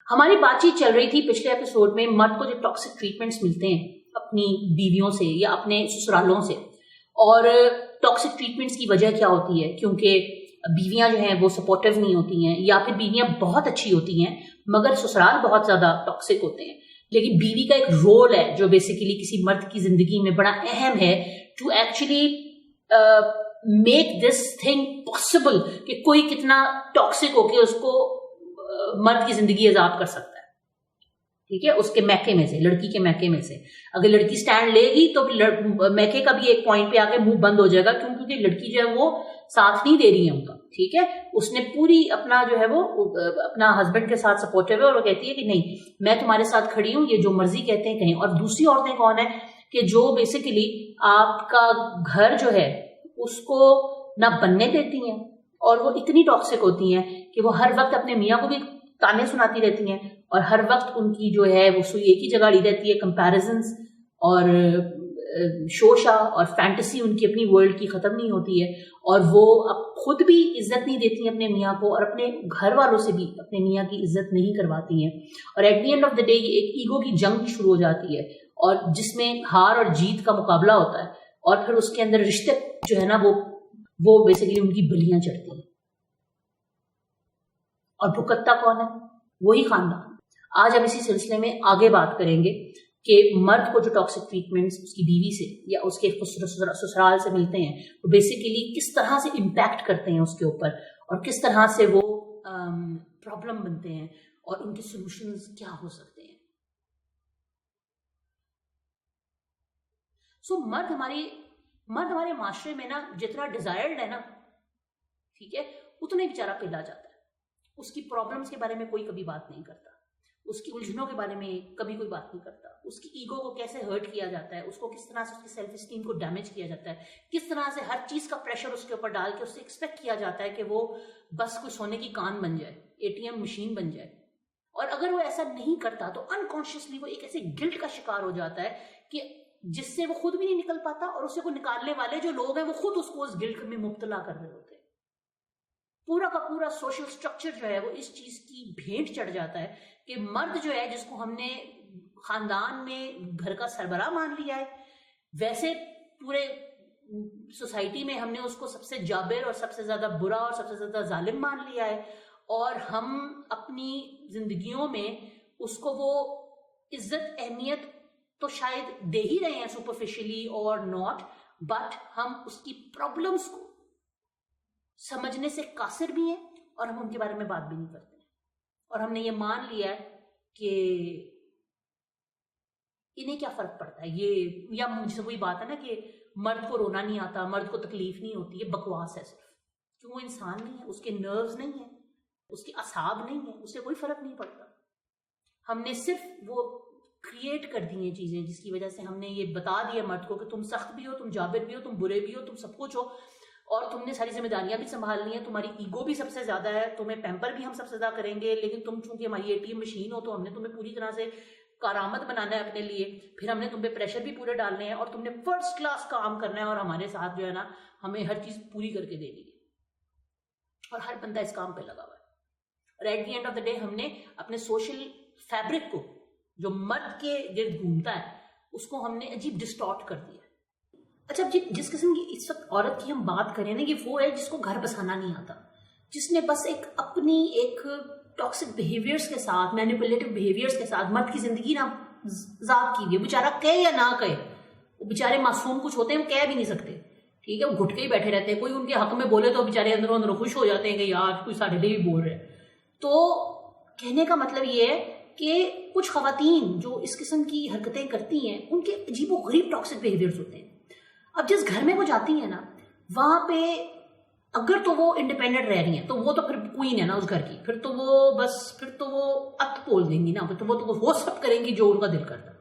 ہماری بات چیت چل رہی تھی پچھلے ایپیسوڈ میں مرد کو جو ٹاکسک ٹریٹمنٹس ملتے ہیں اپنی بیویوں سے یا اپنے سسرالوں سے، اور ٹاکسک ٹریٹمنٹس کی وجہ کیا ہوتی ہے، کیونکہ بیویاں جو ہیں وہ سپورٹیو نہیں ہوتی ہیں، یا پھر بیویاں بہت اچھی ہوتی ہیں مگر سسرال بہت زیادہ ٹاکسک ہوتے ہیں. لیکن بیوی کا ایک رول ہے جو بیسیکلی کسی مرد کی زندگی میں بڑا اہم ہے، to actually make this thing possible کہ کوئی کتنا ٹاکسک ہو کے اس کو مرد کی زندگی عذاب کر سکتا ہے. ٹھیک ہے، اس کے میکے میں سے، لڑکی کے میکے میں سے اگر لڑکی سٹینڈ لے گی تو میکے کا بھی ایک پوائنٹ پہ آ کے منہ بند ہو جائے گا، کیونکہ لڑکی جو ہے وہ ساتھ نہیں دے رہی ہے ان کا. ٹھیک ہے، اس نے پوری اپنا جو ہے وہ اپنا ہسبینڈ کے ساتھ سپورٹیو ہے، اور وہ کہتی ہے کہ نہیں میں تمہارے ساتھ کھڑی ہوں، یہ جو مرضی کہتے ہیں کہیں. اور دوسری عورتیں کون ہیں کہ جو بیسیکلی آپ کا گھر جو ہے اس کو نہ بننے دیتی ہیں، اور وہ اتنی ٹاکسک ہوتی ہیں کہ وہ ہر وقت اپنے میاں کو بھی تانے سناتی رہتی ہیں، اور ہر وقت ان کی جو ہے وہ سوئی ایک ہی جگہ اڑی رہتی ہے، کمپیریزنس اور شوشا اور فینٹیسی ان کی اپنی ورلڈ کی ختم نہیں ہوتی ہے، اور وہ اب خود بھی عزت نہیں دیتی ہیں اپنے میاں کو، اور اپنے گھر والوں سے بھی اپنے میاں کی عزت نہیں کرواتی ہیں. اور at the end of the day یہ ایک ایگو کی جنگ شروع ہو جاتی ہے، اور جس میں ہار اور جیت کا مقابلہ ہوتا ہے، اور پھر اس کے اندر رشتے جو ہے نا وہ بیسیکلی ان کی بلیاں چڑھتی ہیں. اور بھکتتا کون ہے؟ وہی خاندان. آج ہم اسی سلسلے میں آگے بات کریں گے کہ مرد کو جو ٹاکسک ٹریٹمنٹس اس کی بیوی سے یا اس کے سسرال سے ملتے ہیں وہ بیسیکلی کس طرح سے امپیکٹ کرتے ہیں اس کے اوپر، اور کس طرح سے وہ پرابلم بنتے ہیں، اور ان کے سولوشنز کیا ہو سکتے ہیں. مرد ہمارے معاشرے میں نا جتنا ڈیزائرڈ ہے نا، ٹھیک ہے، اتنا ہی بیچارہ پلا جاتا ہے. اس کی پرابلمس کے بارے میں کوئی کبھی بات نہیں کرتا، اس کی الجھنوں کے بارے میں کبھی کوئی بات نہیں کرتا، اس کی ایگو کو کیسے ہرٹ کیا جاتا ہے، اس کو کس طرح سے اس کی سیلف اسٹیم کو ڈیمیج کیا جاتا ہے، کس طرح سے ہر چیز کا پریشر اس کے اوپر ڈال کے اس سے ایکسپیکٹ کیا جاتا ہے کہ وہ بس کوئی سونے کی کان بن جائے، ATM مشین بن جائے. اور اگر وہ ایسا نہیں کرتا تو انکانشیسلی وہ ایک ایسے گلٹ کا شکار ہو جاتا ہے کہ جس سے وہ خود بھی نہیں نکل پاتا، اور اسے کو نکالنے والے جو لوگ ہیں وہ خود اس کو اس گلٹ میں مبتلا کر رہے ہوتے ہیں. پورا کا پورا سوشل سٹرکچر جو ہے وہ اس چیز کی بھینٹ چڑھ جاتا ہے کہ مرد جو ہے جس کو ہم نے خاندان میں گھر کا سربراہ مان لیا ہے، ویسے پورے سوسائٹی میں ہم نے اس کو سب سے جابر اور سب سے زیادہ برا اور سب سے زیادہ ظالم مان لیا ہے، اور ہم اپنی زندگیوں میں اس کو وہ عزت اہمیت تو شاید دے ہی رہے ہیں سپرفیشلی اور ناٹ، بٹ ہم اس کی پرابلمس کو سمجھنے سے قاصر بھی ہیں، اور ہم ان کے بارے میں بات بھی نہیں کرتے ہیں. اور ہم نے یہ مان لیا ہے کہ انہیں کیا فرق پڑتا ہے، یہ یا مجھ سے وہی بات ہے نا کہ مرد کو رونا نہیں آتا، مرد کو تکلیف نہیں ہوتی، یہ بکواس ہے صرف. کیوں؟ وہ انسان نہیں ہے، اس کے نروز نہیں ہیں، اس کے اعصاب نہیں ہیں، اسے کوئی فرق نہیں پڑتا. ہم نے صرف وہ کریٹ کر دی ہیں چیزیں جس کی وجہ سے ہم نے یہ بتا دیا مرد کو کہ تم سخت بھی ہو، تم جابر بھی ہو، تم برے بھی ہو، تم سب کچھ ہو، اور تم نے ساری ذمہ داریاں بھی سنبھالنی ہیں، تمہاری ایگو بھی سب سے زیادہ ہے، تمہیں پیمپر بھی ہم سب سے زیادہ کریں گے، لیکن تم چونکہ ہماری ATM مشین ہو تو ہم نے تمہیں پوری طرح سے کارآمد بنانا ہے اپنے لیے، پھر ہم نے تم پہ پریشر بھی پورے ڈالنے ہیں، اور تم نے فرسٹ کلاس کام کرنا ہے، اور ہمارے ساتھ جو ہے نا ہمیں ہر چیز پوری کر کے دینی ہے. اور ہر بندہ اس کام پہ لگا ہوا ہے. اور at the end of the day ہم نے اپنے سوشل فیبرک کو جو مرد کے گرد گھومتا ہے اس کو ہم نے عجیب ڈسٹارٹ کر دیا. اچھا، جس قسم کی اس وقت عورت کی ہم بات کریں نا، یہ وہ ہے جس کو گھر بسانا نہیں آتا، جس نے بس اپنی ایک ٹاکسک بیہیویئرس کے ساتھ، مینیپولیٹو بیہیویئرس کے ساتھ مرد کی زندگی نا ذات کی ہوئی ہے. بیچارہ کہے یا نہ کہے، وہ بیچارے معصوم کچھ ہوتے ہیں وہ کہہ بھی نہیں سکتے. ٹھیک ہے، وہ گھٹ کے ہی بیٹھے رہتے ہیں، کوئی ان کے حق میں بولے تو بیچارے اندروں اندر خوش ہو جاتے ہیں کہ یار کوئی سارے لیے بھی بول رہے ہیں. تو کہنے کا مطلب یہ ہے کہ کچھ خواتین جو اس قسم کی حرکتیں کرتی ہیں ان کے عجیب و غریب ٹاکسک بیہیویئرس ہوتے ہیں. اب جس گھر میں وہ جاتی ہیں نا، وہاں پہ اگر تو وہ انڈیپینڈنٹ رہ رہی ہیں تو وہ تو پھر کوئین ہے نا اس گھر کی، پھر تو وہ ات بول دیں گی نا، پھر تو وہ سب کریں گی جو ان کا دل کرتا.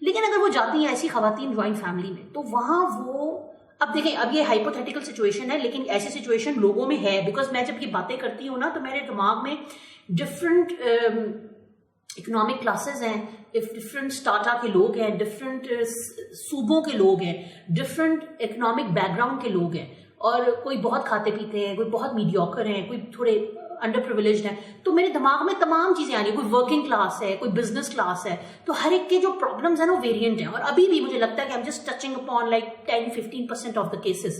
لیکن اگر وہ جاتی ہیں ایسی خواتین جوائنٹ فیملی میں، تو وہاں وہ اب دیکھیں، اب یہ ہائپوتھیٹیکل سچویشن ہے، لیکن ایسی سچویشن لوگوں میں ہے، بیکاز میں جب یہ باتیں کرتی ہوں نا تو میرے دماغ میں ڈفرینٹ اکنامک کلاسز ہیں، ڈفرینٹ اسٹاٹا کے لوگ ہیں، ڈفرینٹ صوبوں کے لوگ ہیں، ڈفرینٹ اکنامک بیک گراؤنڈ کے لوگ ہیں، اور کوئی بہت کھاتے پیتے ہیں، کوئی بہت میڈیوکر ہیں، کوئی تھوڑے انڈر پریویلیجڈ ہیں. تو میرے دماغ میں تمام چیزیں آ رہی ہیں, کوئی ورکنگ کلاس ہے, کوئی بزنس کلاس ہے, تو ہر ایک کے جو پرابلمس ہیں وہ ویریئنٹ ہیں. اور ابھی بھی مجھے لگتا ہے کہ I'm just touching upon like 10-15% of the cases.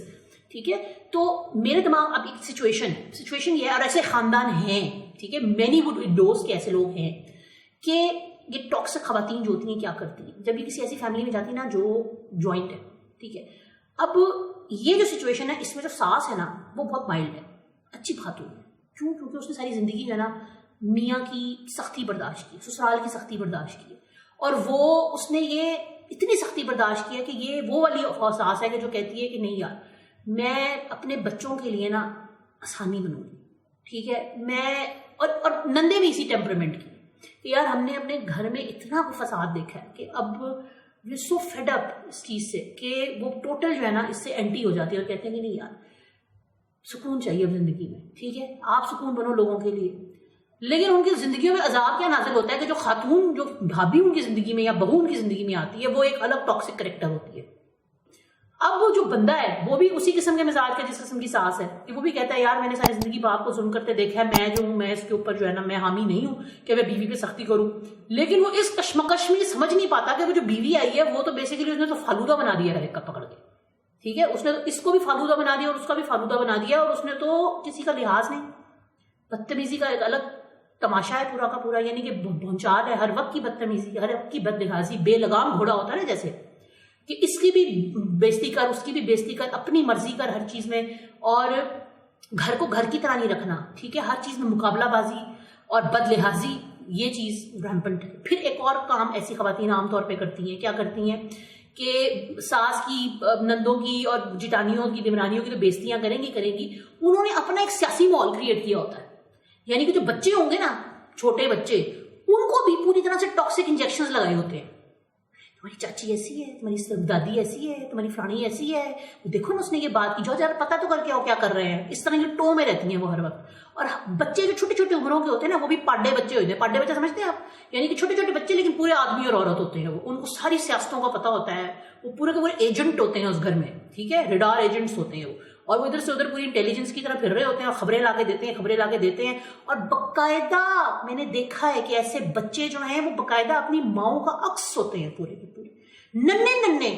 ٹھیک ہے, تو میرے دماغ اب ایک سچویشن یہ ہے, اور ایسے خاندان ہیں, ٹھیک ہے, مینی وڈ انڈورس کے ایسے لوگ ہیں کہ یہ ٹاکسک خواتین جو ہوتی ہیں کیا کرتی ہیں جب یہ کسی ایسی فیملی میں جاتی ہیں نا جو جوائنٹ ہے. ٹھیک ہے, اب یہ جو سچویشن ہے اس میں جو ساس ہے نا وہ بہت مائلڈ ہے, اچھی خاتون ہے. کیوں؟ کیونکہ اس نے ساری زندگی جو ہے نا میاں کی سختی برداشت کی, سسرال کی سختی برداشت کی, اور وہ اس نے یہ اتنی سختی برداشت کی ہے کہ یہ وہ والی ساس ہے کہ جو کہتی ہے کہ نہیں یار میں اپنے بچوں کے لیے نا آسانی بنوں گی. ٹھیک ہے, میں اور نندے بھی اسی ٹیمپرمنٹ کی کہ یار ہم نے اپنے گھر میں اتنا فساد دیکھا ہے کہ اب وی سو فیڈ اپ اس چیز سے کہ وہ ٹوٹل جو ہے نا اس سے اینٹی ہو جاتی ہے اور کہتے ہیں کہ نہیں یار سکون چاہیے اب زندگی میں. ٹھیک ہے, آپ سکون بنو لوگوں کے لیے, لیکن ان کی زندگیوں میں عذاب کیا نازل ہوتا ہے کہ جو خاتون جو بھابھی ان کی زندگی میں یا بہو ان کی زندگی میں آتی ہے وہ ایک الگ ٹاکسک کریکٹر ہوتی ہے. اب وہ جو بندہ ہے وہ بھی اسی قسم کے مزاج کا جس قسم کی ساس ہے کہ وہ بھی کہتا ہے یار میں نے ساری زندگی باپ کو ظلم کرتے دیکھا ہے, میں جو ہوں میں اس کے اوپر جو ہے نا میں حامی نہیں ہوں کہ میں بیوی پہ سختی کروں. لیکن وہ اس کشمکش میں سمجھ نہیں پاتا کہ وہ جو بیوی آئی ہے وہ تو بیسیکلی اس نے تو فالودہ بنا دیا ہے پکڑ کے. ٹھیک ہے, اس نے اس کو بھی فالودہ بنا دیا اور اس کا بھی فالودہ بنا دیا, اور اس نے تو کسی کا لحاظ نہیں. بدتمیزی کا ایک الگ تماشا ہے پورا کا پورا, یعنی کہ بھونچال ہے ہر وقت کی بدتمیزی, ہر وقت کی بد لحاظی, بے لگام گھوڑا ہوتا ہے نا جیسے کہ اس کی بھی بےزتی کر اس کی بھی بےزتی کر, اپنی مرضی کر ہر چیز میں, اور گھر کو گھر کی طرح نہیں رکھنا. ٹھیک ہے, ہر چیز میں مقابلہ بازی اور بد لحاظی, یہ چیز رمپنٹ ہے. پھر ایک اور کام ایسی خواتین عام طور پہ کرتی ہیں, کیا کرتی ہیں کہ ساس کی, نندوں کی اور جٹانیوں کی, دیورانیوں کی تو بےزتیاں کریں گی. انہوں نے اپنا ایک سیاسی ماحول کریٹ کیا ہوتا ہے, یعنی کہ جو بچے ہوں گے نا چھوٹے بچے, ان کو بھی پوری طرح سے ٹاکسک انجیکشنز لگائے ہوتے ہیں. تمہاری چاچی ایسی ہے, تمہاری دادی ایسی ہے, تمہاری فلانی ایسی ہے, دیکھو نا اس نے یہ بات کی, جو ذرا پتہ تو کر کے کیا کر رہے ہیں. اس طرح جو ٹو میں رہتی ہیں وہ ہر وقت. اور بچے جو چھوٹی چھوٹی عمروں کے ہوتے ہیں نا وہ بھی پاڈے بچے ہوتے ہیں. پاڈے بچے سمجھتے ہیں آپ, یعنی کہ چھوٹے چھوٹے بچے لیکن پورے آدمی اور عورت ہوتے ہیں. وہ ان کو ساری سیاستوں کا پتہ ہوتا ہے, وہ پورے کے پورے ایجنٹ ہوتے ہیں اس گھر میں. ٹھیک ہے, ریڈار ایجنٹس ہوتے ہیں وہ, اور وہ ادھر سے ادھر پوری انٹیلیجنس کی طرح پھر رہے ہوتے ہیں اور خبریں لا کے دیتے ہیں. اور باقاعدہ میں نے دیکھا ہے کہ ایسے بچے جو ہیں وہ باقاعدہ اپنی ماؤں کا عکس ہوتے ہیں, پورے کے پورے ننھے,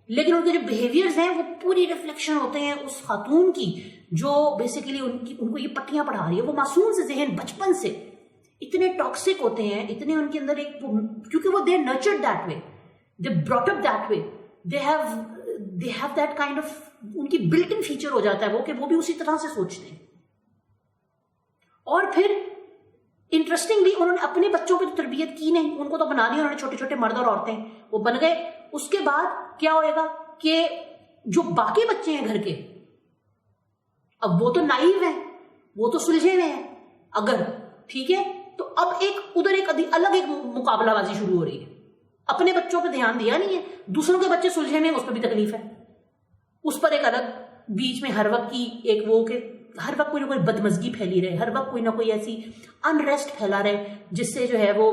لیکن ان کے جو بیہیویئرز ہیں وہ پوری ریفلیکشن ہوتے ہیں اس خاتون کی جو بیسیکلی ان کو یہ پٹیاں پڑھا رہی ہے. وہ معصوم سے ذہن بچپن سے اتنے ٹاکسک ہوتے ہیں, اتنے ان کے اندر ایک, کیونکہ وہ they nurtured that way, they brought up that way, they have that kind of, ان کی بلٹ ان فیچر ہو جاتا ہے وہ کہ وہ بھی اسی طرح سے سوچتے ہیں. اور پھر انٹرسٹنگلی انہوں نے اپنے بچوں پہ تو تربیت کی نہیں, ان کو تو بنا دیا انہوں نے چھوٹے چھوٹے مرد اور عورتیں, وہ بن گئے. اس کے بعد کیا ہوئے گا کہ جو باقی بچے ہیں گھر کے, اب وہ تو نائیو ہیں, وہ تو سلجھے ہوئے ہیں اگر, ٹھیک ہے, تو اب ادھر ایک الگ ایک مقابلہ بازی شروع ہو رہی ہے. اپنے بچوں پہ دھیان دیا نہیں ہے, دوسروں کے بچے سلجھے ہوئے ہیں, اس پہ بھی تکلیف ہے, اس پر ایک الگ بیچ میں ہر وقت کی ایک وہ کہ ہر وقت کوئی نہ کوئی بدمزگی پھیلی رہے, ہر وقت کوئی نہ کوئی ایسی انریسٹ پھیلا رہے جس سے جو ہے وہ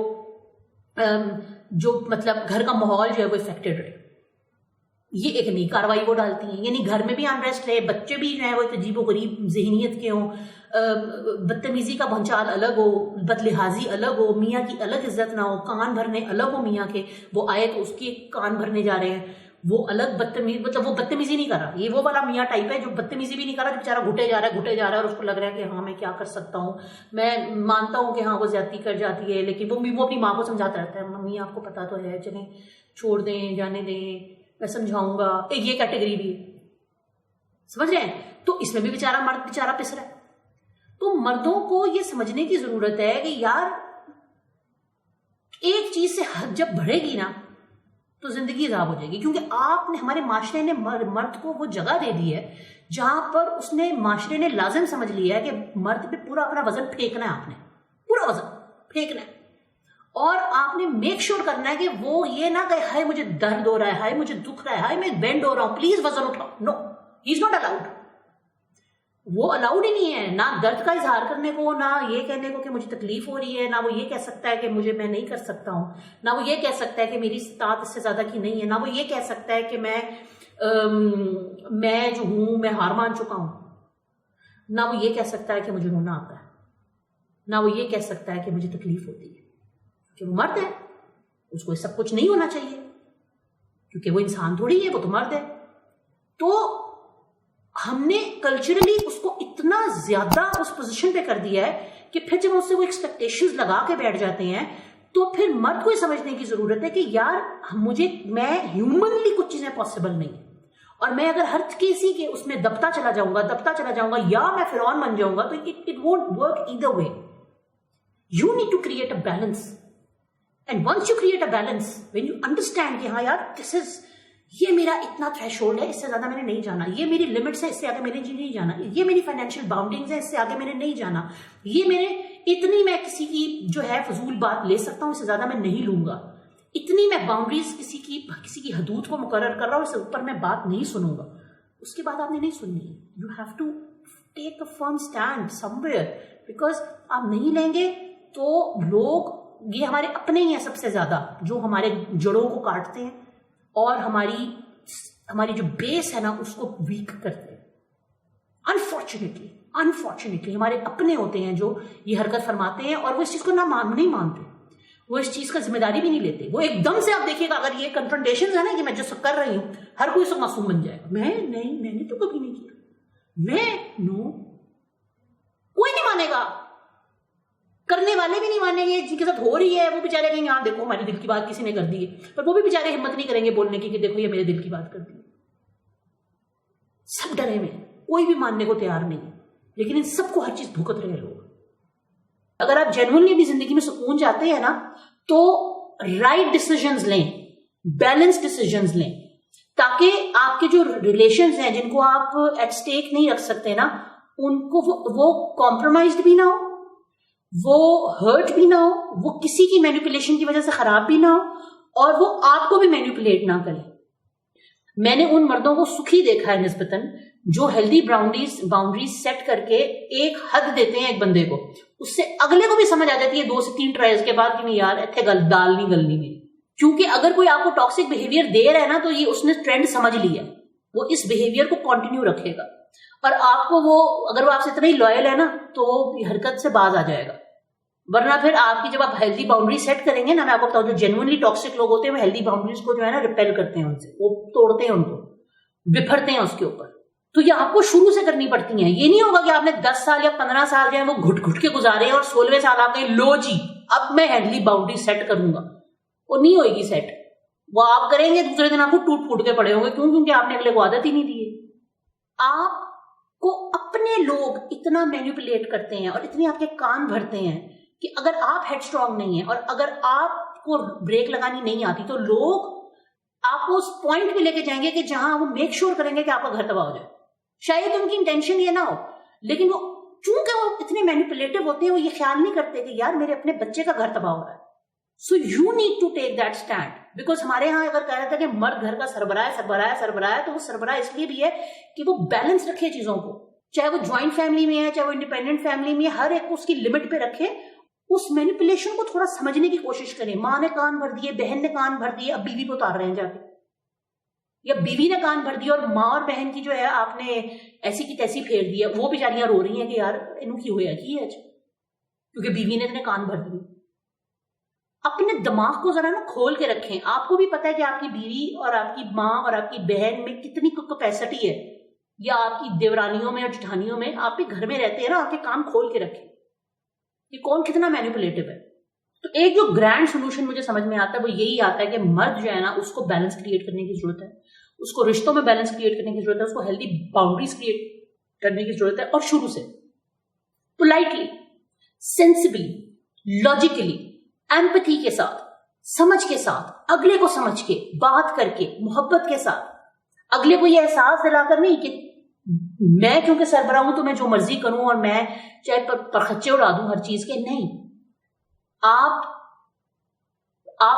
جو مطلب گھر کا ماحول جو ہے وہ افیکٹڈ رہے. یہ ایک نئی کاروائی وہ ڈالتی ہیں, یعنی گھر میں بھی انریسٹ رہے, بچے بھی جو ہے وہ عجیب و غریب ذہنیت کے ہوں, بدتمیزی کا بھونچال الگ ہو, بد لحاظی الگ ہو, میاں کی الگ عزت نہ ہو, کان بھرنے الگ ہو میاں کے, وہ آئے تو اس کے کان بھرنے جا رہے ہیں, وہ الگ بدتمیز, مطلب وہ بدتمیزی نہیں کر رہا, یہ وہ والا میاں ٹائپ ہے جو بدتمیزی بھی نہیں کر رہا, بیچارہ گھٹے جا رہا ہے اور اس کو لگ رہا ہے کہ ہاں میں کیا کر سکتا ہوں, میں مانتا ہوں کہ ہاں وہ زیادتی کر جاتی ہے, لیکن وہ اپنی ماں کو سمجھاتا رہتا ہے, ممی آپ کو پتا تو ہے, چلیں چھوڑ دیں, جانے دیں, میں سمجھاؤں گا. ایک یہ کیٹیگری بھی سمجھ رہے ہیں, تو اس میں بھی مرد بیچارہ پس رہا ہے. تو مردوں کو یہ سمجھنے کی ضرورت ہے کہ یار ایک چیز سے حد جب بڑھے گی نا تو زندگی عذاب ہو جائے گی, کیونکہ آپ نے, ہمارے معاشرے نے مرد کو وہ جگہ دے دی ہے جہاں پر اس نے, معاشرے نے لازم سمجھ لیا ہے کہ مرد پہ پورا اپنا وزن پھینکنا ہے, آپ نے پورا وزن پھینکنا ہے, اور آپ نے میک شور کرنا ہے کہ وہ یہ نہ کہ ہائے مجھے درد ہو رہا ہے, ہائے مجھے دکھ رہا ہے, ہائے میں بینڈ ہو رہا ہوں, پلیز وزن اٹھاؤ. نو, ہی از ناٹ الاؤڈ. وہ الاؤڈ ہی نہیں ہے, نہ درد کا اظہار کرنے کو, نہ یہ کہنے کو کہ مجھے تکلیف ہو رہی ہے, نہ وہ یہ کہہ سکتا ہے کہ میں نہیں کر سکتا ہوں, نہ وہ یہ کہہ سکتا ہے کہ میری استطاعت اس سے زیادہ کی نہیں ہے, نہ وہ یہ کہہ سکتا ہے کہ میں جو ہوں میں ہار مان چکا ہوں, نہ وہ یہ کہہ سکتا ہے کہ مجھے رونا آتا ہے. نہ وہ یہ کہہ سکتا ہے کہ مجھے تکلیف ہوتی ہے، کہ وہ مرد ہے، اس کو سب کچھ نہیں ہونا چاہیے کیونکہ وہ انسان تھوڑی ہے، وہ تو مرد ہے. تو ہم نے کلچرلی اس کو اتنا زیادہ اس پوزیشن پہ کر دیا ہے کہ پھر جب اس سے وہ ایکسپیکٹیشنز لگا کے بیٹھ جاتے ہیں تو پھر مرد کو یہ سمجھنے کی ضرورت ہے کہ یار میں ہیومنلی کچھ چیزیں پاسبل نہیں ہیں، اور میں اگر ہر کسی کے اس میں دبتا چلا جاؤں گا یا میں فرعون بن جاؤں گا تو it won't work either way. You need to create a balance. And once you create a balance, when you understand کہ ہاں یار یہ میرا اتنا تھریشولڈ ہے، اس سے زیادہ میں نے نہیں جانا، یہ میری لمٹس ہے، اس سے آگے میں نے نہیں جانا، یہ میری فائنینشیل باؤنڈنگز ہے، اس سے آگے میں نے نہیں جانا، یہ میرے اتنی میں کسی کی جو ہے فضول بات لے سکتا ہوں، اس سے زیادہ میں نہیں لوں گا، اتنی میں باؤنڈریز کسی کی حدود کو مقرر کر رہا ہوں، اس سے اوپر میں بات نہیں سنوں گا. اس کے بعد آپ نے نہیں سننی ہے. You have to take a firm stand somewhere, because آپ نہیں لیں گے تو لوگ یہ ہمارے اپنے ہی ہیں سب سے زیادہ، جو ہمارے جڑوں کو کاٹتے ہیں اور ہماری جو بیس ہے نا اس کو ویک کرتے ہیں. انفارچونیٹلی ہمارے اپنے ہوتے ہیں جو یہ حرکت فرماتے ہیں، اور وہ اس چیز کو نہیں مانتے، وہ اس چیز کا ذمہ داری بھی نہیں لیتے. وہ ایک دم سے آپ دیکھیے گا اگر یہ کنفرنٹیشن ہے نا کہ میں جو سب کر رہی ہوں، ہر کوئی سب معصوم بن جائے گا. میں نے تو کبھی نہیں کیا، کوئی نہیں مانے گا، کرنے والے بھی نہیں مانیں گے، جن کے ساتھ ہو رہی ہے وہ بےچارے کہیں یہاں دیکھو ہمارے دل کی بات کسی نے کر دی ہے، پر وہ بھی بےچارے ہمت نہیں کریں گے بولنے کی کہ دیکھو یہ میرے دل کی بات کر دی. سب ڈرے ہوئے، کوئی بھی ماننے کو تیار نہیں ہے، لیکن ان سب کو ہر چیز بھگت رہے لوگ. اگر آپ جینوئنلی اپنی زندگی میں سکون چاہتے ہیں نا تو رائٹ ڈیسیژنز لیں، بیلنس ڈیسیژنز لیں، تاکہ آپ کے جو ریلیشنز ہیں جن کو آپ ایٹ سٹیک نہیں رکھ سکتے نا، ان کو وہ کمپرومائزڈ بھی نہ ہو، وہ ہرٹ بھی نہ ہو، وہ کسی کی مینیپولیشن کی وجہ سے خراب بھی نہ ہو، اور وہ آپ کو بھی مینیپولیٹ نہ کرے. میں نے ان مردوں کو سکھی دیکھا ہے نسبتاً جو ہیلدی باؤنڈریز سیٹ کر کے ایک حد دیتے ہیں ایک بندے کو، اس سے اگلے کو بھی سمجھ آ جاتی ہے 2 سے 3 ٹرائلز کے بعد کہ نہیں یار اتنے دال نہیں گلنی میری. کیونکہ اگر کوئی آپ کو ٹاکسک بہیویئر دے رہا ہے نا تو یہ اس نے ٹرینڈ سمجھ لیا، وہ اس بہیویئر کو کنٹینیو رکھے گا، اور آپ کو اگر وہ آپ سے اتنا ہی لوئل ہے نا تو وہ حرکت سے باز آ جائے گا. ورنہ پھر آپ کی جب آپ ہیلدی باؤنڈری سیٹ کریں گے نا، میں آپ کو بتاؤں جو جینوئنلی ٹاکسک لوگ ہوتے ہیں وہ ہیلدی باؤنڈریز کو جو ہے نا ریپیل کرتے ہیں، ان سے وہ توڑتے ہیں، ان کو بپھرتے ہیں اس کے اوپر. تو یہ آپ کو شروع سے کرنی پڑتی ہیں. یہ نہیں ہوگا کہ آپ نے 10 سال یا 15 سال جو ہے وہ گھٹ گھٹ کے گزارے ہیں اور 16ویں سال آپ کہیں لو جی اب میں ہیلدی باؤنڈری سیٹ کروں گا. وہ نہیں ہوئے گی سیٹ. وہ آپ کریں گے دوسرے دن آپ کو ٹوٹ پھوٹ کے پڑے ہوں گے. کیوں؟ کیونکہ آپ نے اگلے کو عادت ہی نہیں دی ہے. آپ کو اپنے لوگ اتنا مینیپولیٹ کرتے ہیں اور اتنے آپ کے کان بھرتے ہیں کہ اگر آپ ہیڈ اسٹرانگ نہیں ہیں اور اگر آپ کو بریک لگانی نہیں آتی تو لوگ آپ کو اس پوائنٹ پہ لے کے جائیں گے کہ جہاں وہ میک شور کریں گے کہ آپ کا گھر تباہ ہو جائے. شاید ان کی انٹینشن یہ نہ ہو، لیکن وہ چونکہ وہ اتنے مینیپولیٹو ہوتے ہیں وہ یہ خیال نہیں کرتے کہ یار میرے اپنے بچے کا گھر تباہ ہو رہا ہے. So you need to take that stand. Because ہمارے یہاں اگر کہا جاتا ہے کہ مرد گھر کا سربراہ ہے تو وہ سربراہ اس لیے بھی ہے کہ وہ بیلنس رکھے چیزوں کو، چاہے وہ جوائنٹ فیملی میں ہے چاہے وہ انڈیپینڈنٹ فیملی میں ہے، ہر ایک کو اس کی لمٹ پہ رکھے. اس مینیپولیشن کو تھوڑا سمجھنے کی کوشش کریں. ماں نے کان بھر دیے، بہن نے کان بھر دیے، اب بیوی کو اتار رہے ہیں جا کے، یا بیوی نے کان بھر دیا اور ماں اور بہن کی جو ہے آپ نے ایسی کی تیسی پھیر دیا، وہ بیچاریاں رو رہی ہیں کہ یار انہوں کی ہویا کی ہے کیونکہ بیوی نے اتنے کان بھر دیے. اپنے دماغ کو ذرا نا کھول کے رکھیں. آپ کو بھی پتا ہے کہ آپ کی بیوی اور آپ کی ماں اور آپ کی بہن میں کتنی کیپیسٹی ہے، یا آپ کی دیورانیوں میں اور جٹھانیوں میں. آپ بھی گھر میں رہتے ہیں نا، آپ کے کام کھول کے رکھیں کہ کون کتنا مینیپولیٹو ہے. تو ایک جو گرینڈ سولوشن مجھے سمجھ میں آتا ہے وہ یہی آتا ہے کہ مرد جو ہے نا اس کو بیلنس کریٹ کرنے کی ضرورت ہے، اس کو رشتوں میں بیلنس کریٹ کرنے کی ضرورت ہے، اس کو ہیلدی باؤنڈریز کریٹ کرنے کی ضرورت ہے، اور شروع سے پولائٹلی، سینسبلی، لاجیکلی، ایمپتھی کے ساتھ، سمجھ کے ساتھ، اگلے کو سمجھ کے، بات کر کے، محبت کے ساتھ، اگلے کو یہ احساس دلا کر نہیں کہ میں کیونکہ سربراہ ہوں تو میں جو مرضی کروں اور میں چاہے پرخچے اڑا دوں ہر چیز کے. نہیں، آپ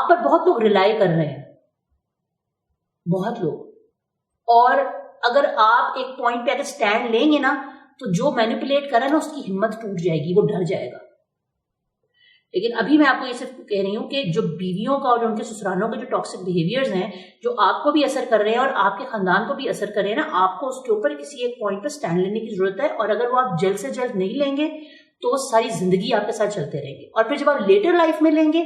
پر بہت لوگ ریلائی کر رہے ہیں، بہت لوگ. اور اگر آپ ایک پوائنٹ پہ اگر سٹینڈ لیں گے نا تو جو مینیپولیٹ کر رہا ہے نا اس کی ہمت ٹوٹ جائے گی، وہ ڈر جائے گا. لیکن ابھی میں آپ کو یہ صرف کہہ رہی ہوں کہ جو بیویوں کا اور ان کے سسرانوں کے جو ٹاکسک بیہیویئرز ہیں جو آپ کو بھی اثر کر رہے ہیں اور آپ کے خاندان کو بھی اثر کر رہے ہیں نا، آپ کو اس کے اوپر کسی ایک پوائنٹ پہ سٹینڈ لینے کی ضرورت ہے. اور اگر وہ آپ جلد سے جلد نہیں لیں گے تو وہ ساری زندگی آپ کے ساتھ چلتے رہیں گے. اور پھر جب آپ لیٹر لائف میں لیں گے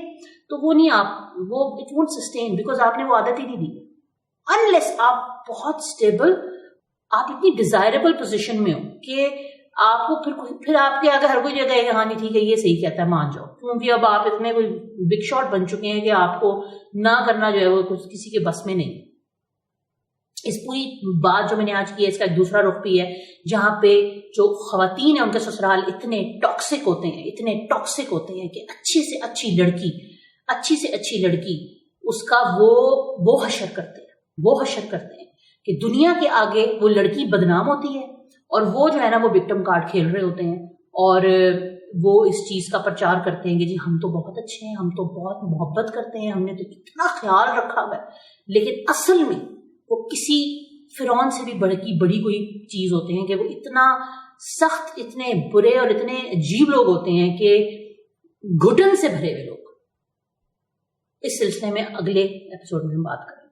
تو وہ نہیں, آپ وہ اٹ وونٹ سسٹین, بیکاز آپ نے وہ عادت ہی نہیں دی. انلیس آپ بہت اسٹیبل, آپ اتنی ڈیزائربل پوزیشن میں ہو کہ آپ کو پھر آپ کے اگر ہر کوئی جگہ ہے ہاں نہیں ٹھیک ہے یہ صحیح کہتا ہے مان جاؤ, کیونکہ اب آپ اتنے کوئی بگ شاٹ بن چکے ہیں کہ آپ کو نہ کرنا جو ہے وہ کچھ کسی کے بس میں نہیں. اس پوری بات جو میں نے آج کی ہے اس کا ایک دوسرا رخ بھی ہے جہاں پہ جو خواتین ہیں ان کے سسرال اتنے ٹاکسک ہوتے ہیں کہ اچھی سے اچھی لڑکی اس کا وہ حشر کرتے ہیں کہ دنیا کے آگے وہ لڑکی بدنام ہوتی ہے اور وہ جو ہے نا وہ وکٹم کارڈ کھیل رہے ہوتے ہیں اور وہ اس چیز کا پرچار کرتے ہیں کہ جی ہم تو بہت اچھے ہیں, ہم تو بہت محبت کرتے ہیں, ہم نے تو اتنا خیال رکھا ہوا ہے. لیکن اصل میں وہ کسی فرعون سے بھی بڑی کوئی چیز ہوتے ہیں کہ وہ اتنا سخت, اتنے برے اور اتنے عجیب لوگ ہوتے ہیں کہ گھٹن سے بھرے ہوئے لوگ. اس سلسلے میں اگلے ایپیسوڈ میں ہم بات کریں.